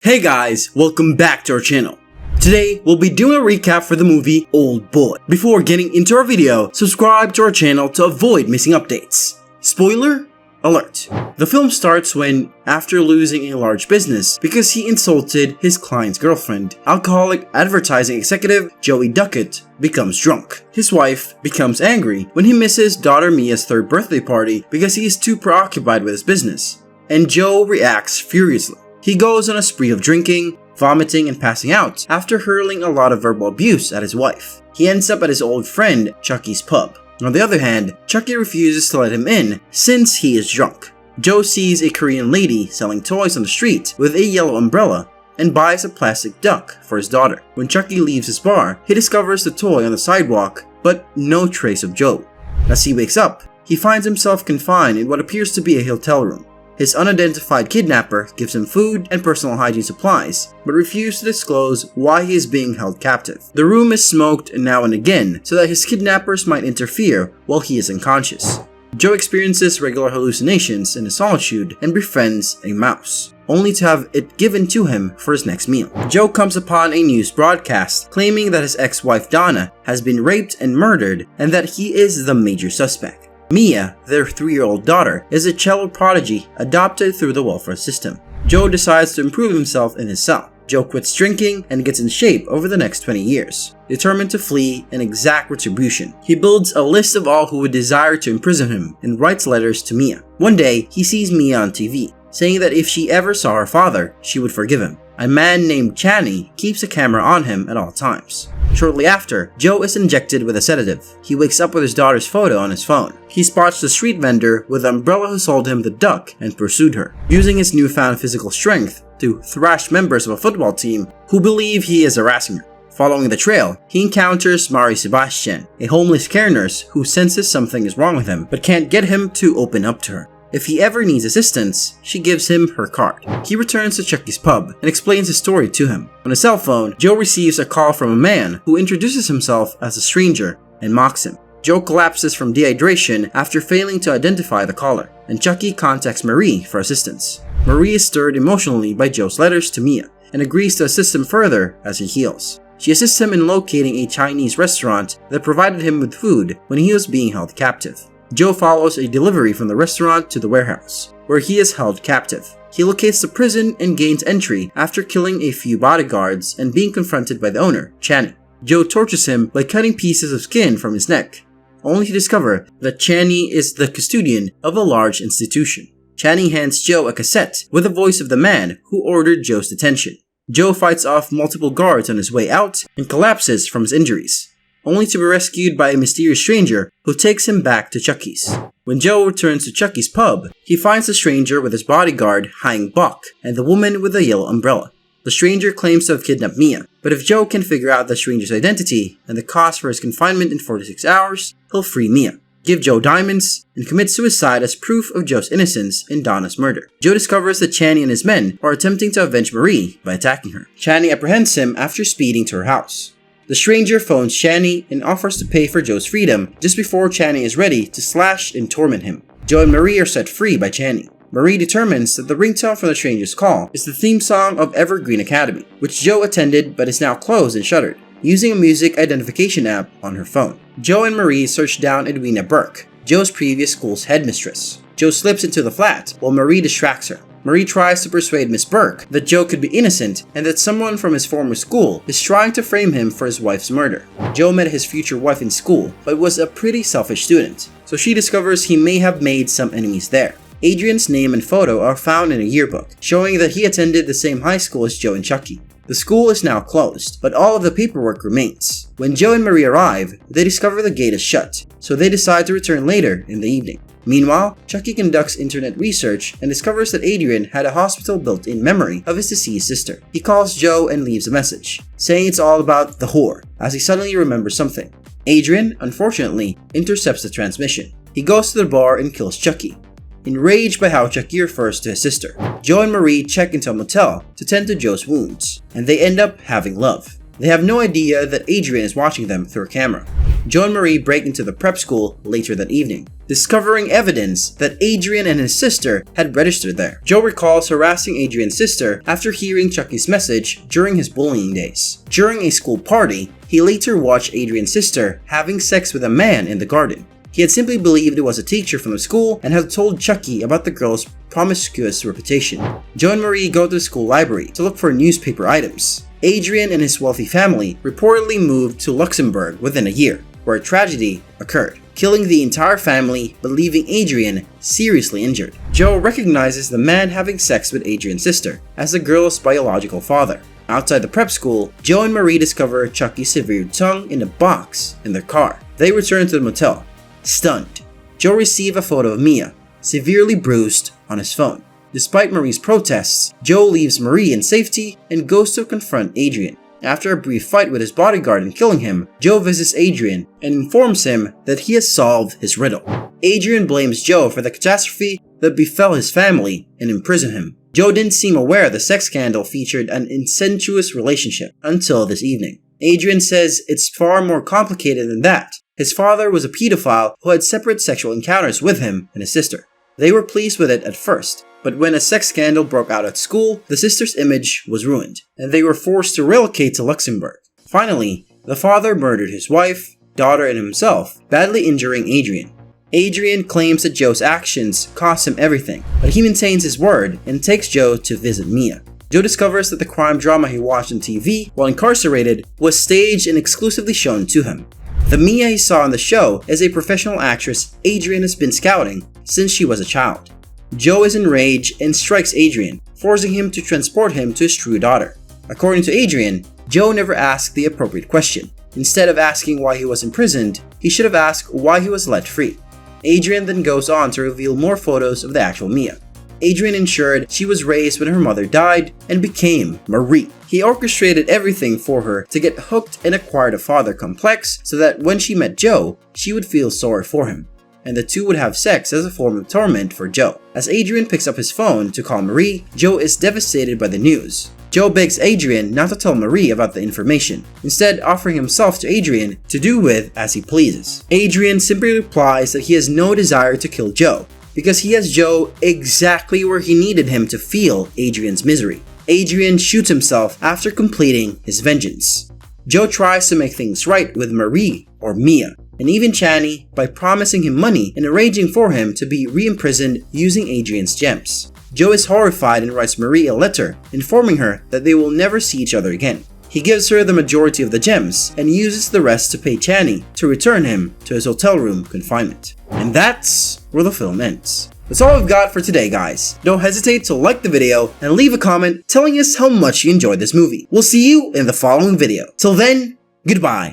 Hey guys, welcome back to our channel. Today, we'll be doing a recap for the movie Old Boy. Before getting into our video, subscribe to our channel to avoid missing updates. Spoiler alert. The film starts when, after losing a large business because he insulted his client's girlfriend, alcoholic advertising executive Joey Duckett becomes drunk. His wife becomes angry when he misses daughter Mia's third birthday party because he is too preoccupied with his business, and Joe reacts furiously. He goes on a spree of drinking, vomiting, and passing out after hurling a lot of verbal abuse at his wife. He ends up at his old friend Chucky's pub. On the other hand, Chucky refuses to let him in since he is drunk. Joe sees a Korean lady selling toys on the street with a yellow umbrella and buys a plastic duck for his daughter. When Chucky leaves his bar, he discovers the toy on the sidewalk, but no trace of Joe. As he wakes up, he finds himself confined in what appears to be a hotel room. His unidentified kidnapper gives him food and personal hygiene supplies, but refuses to disclose why he is being held captive. The room is smoked now and again so that his kidnappers might interfere while he is unconscious. Joe experiences regular hallucinations in his solitude and befriends a mouse, only to have it given to him for his next meal. Joe comes upon a news broadcast claiming that his ex-wife Donna has been raped and murdered and that he is the major suspect. Mia, their 3-year-old daughter, is a cello prodigy adopted through the welfare system. Joe decides to improve himself in his cell. Joe quits drinking and gets in shape over the next 20 years, determined to flee and exact retribution. He builds a list of all who would desire to imprison him and writes letters to Mia. One day, he sees Mia on TV, saying that if she ever saw her father, she would forgive him. A man named Channy keeps a camera on him at all times. Shortly after, Joe is injected with a sedative. He wakes up with his daughter's photo on his phone. He spots the street vendor with the umbrella who sold him the duck and pursued her, using his newfound physical strength to thrash members of a football team who believe he is harassing her. Following the trail, he encounters Mari Sebastian, a homeless care nurse who senses something is wrong with him but can't get him to open up to her. If he ever needs assistance, she gives him her card. He returns to Chucky's pub and explains his story to him. On his cell phone, Joe receives a call from a man who introduces himself as a stranger and mocks him. Joe collapses from dehydration after failing to identify the caller, and Chucky contacts Marie for assistance. Marie is stirred emotionally by Joe's letters to Mia and agrees to assist him further as he heals. She assists him in locating a Chinese restaurant that provided him with food when he was being held captive. Joe follows a delivery from the restaurant to the warehouse, where he is held captive. He locates the prison and gains entry after killing a few bodyguards and being confronted by the owner, Channy. Joe tortures him by cutting pieces of skin from his neck, only to discover that Channy is the custodian of a large institution. Channy hands Joe a cassette with the voice of the man who ordered Joe's detention. Joe fights off multiple guards on his way out and collapses from his injuries, only to be rescued by a mysterious stranger who takes him back to Chucky's. When Joe returns to Chucky's pub, he finds the stranger with his bodyguard, Hein Bok, and the woman with the yellow umbrella. The stranger claims to have kidnapped Mia, but if Joe can figure out the stranger's identity and the cost for his confinement in 46 hours, he'll free Mia, give Joe diamonds, and commit suicide as proof of Joe's innocence in Donna's murder. Joe discovers that Channy and his men are attempting to avenge Marie by attacking her. Channy apprehends him after speeding to her house. The stranger phones Channy and offers to pay for Joe's freedom just before Channy is ready to slash and torment him. Joe and Marie are set free by Channy. Marie determines that the ringtone from the stranger's call is the theme song of Evergreen Academy, which Joe attended but is now closed and shuttered, using a music identification app on her phone. Joe and Marie search down Edwina Burke, Joe's previous school's headmistress. Joe slips into the flat while Marie distracts her. Marie tries to persuade Miss Burke that Joe could be innocent and that someone from his former school is trying to frame him for his wife's murder. Joe met his future wife in school, but was a pretty selfish student, so she discovers he may have made some enemies there. Adrian's name and photo are found in a yearbook, showing that he attended the same high school as Joe and Chucky. The school is now closed, but all of the paperwork remains. When Joe and Marie arrive, they discover the gate is shut, so they decide to return later in the evening. Meanwhile, Chucky conducts internet research and discovers that Adrian had a hospital built in memory of his deceased sister. He calls Joe and leaves a message, saying it's all about the whore, as he suddenly remembers something. Adrian, unfortunately, intercepts the transmission. He goes to the bar and kills Chucky, enraged by how Chucky refers to his sister. Joe and Marie check into a motel to tend to Joe's wounds, and they end up having love. They have no idea that Adrian is watching them through a camera. Joe and Marie break into the prep school later that evening. discovering evidence that Adrian and his sister had registered there. Joe recalls harassing Adrian's sister after hearing Chucky's message during his bullying days. During a school party, he later watched Adrian's sister having sex with a man in the garden. He had simply believed it was a teacher from the school and had told Chucky about the girl's promiscuous reputation. Joe and Marie go to the school library to look for newspaper items. Adrian and his wealthy family reportedly moved to Luxembourg within a year, where a tragedy occurred, killing the entire family but leaving Adrian seriously injured. Joe recognizes the man having sex with Adrian's sister as the girl's biological father. Outside the prep school, Joe and Marie discover Chucky's severed tongue in a box in their car. They return to the motel. Stunned, Joe receives a photo of Mia, severely bruised, on his phone. Despite Marie's protests, Joe leaves Marie in safety and goes to confront Adrian. After a brief fight with his bodyguard and killing him, Joe visits Adrian and informs him that he has solved his riddle. Adrian blames Joe for the catastrophe that befell his family and imprisoned him. Joe didn't seem aware the sex scandal featured an incestuous relationship until this evening. Adrian says it's far more complicated than that. His father was a pedophile who had separate sexual encounters with him and his sister. They were pleased with it at first, but when a sex scandal broke out at school, the sister's image was ruined, and they were forced to relocate to Luxembourg. Finally, the father murdered his wife, daughter, and himself, badly injuring Adrian. Adrian claims that Joe's actions cost him everything, but he maintains his word and takes Joe to visit Mia. Joe discovers that the crime drama he watched on TV while incarcerated was staged and exclusively shown to him. The Mia he saw on the show is a professional actress Adrian has been scouting since she was a child. Joe is enraged and strikes Adrian, forcing him to transport him to his true daughter. According to Adrian, Joe never asked the appropriate question. Instead of asking why he was imprisoned, he should have asked why he was let free. Adrian then goes on to reveal more photos of the actual Mia. Adrian ensured she was raised when her mother died and became Marie. He orchestrated everything for her to get hooked and acquired a father complex so that when she met Joe, she would feel sorry for him, and the two would have sex as a form of torment for Joe. As Adrian picks up his phone to call Marie, Joe is devastated by the news. Joe begs Adrian not to tell Marie about the information, instead offering himself to Adrian to do with as he pleases. Adrian simply replies that he has no desire to kill Joe, because he has Joe exactly where he needed him to feel Adrian's misery. Adrian shoots himself after completing his vengeance. Joe tries to make things right with Marie, or Mia, and even Channy by promising him money and arranging for him to be re-imprisoned using Adrian's gems. Joe is horrified and writes Marie a letter informing her that they will never see each other again. He gives her the majority of the gems and uses the rest to pay Channy to return him to his hotel room confinement. And that's where the film ends. That's all I've got for today, guys. Don't hesitate to like the video and leave a comment telling us how much you enjoyed this movie. We'll see you in the following video. Till then, goodbye.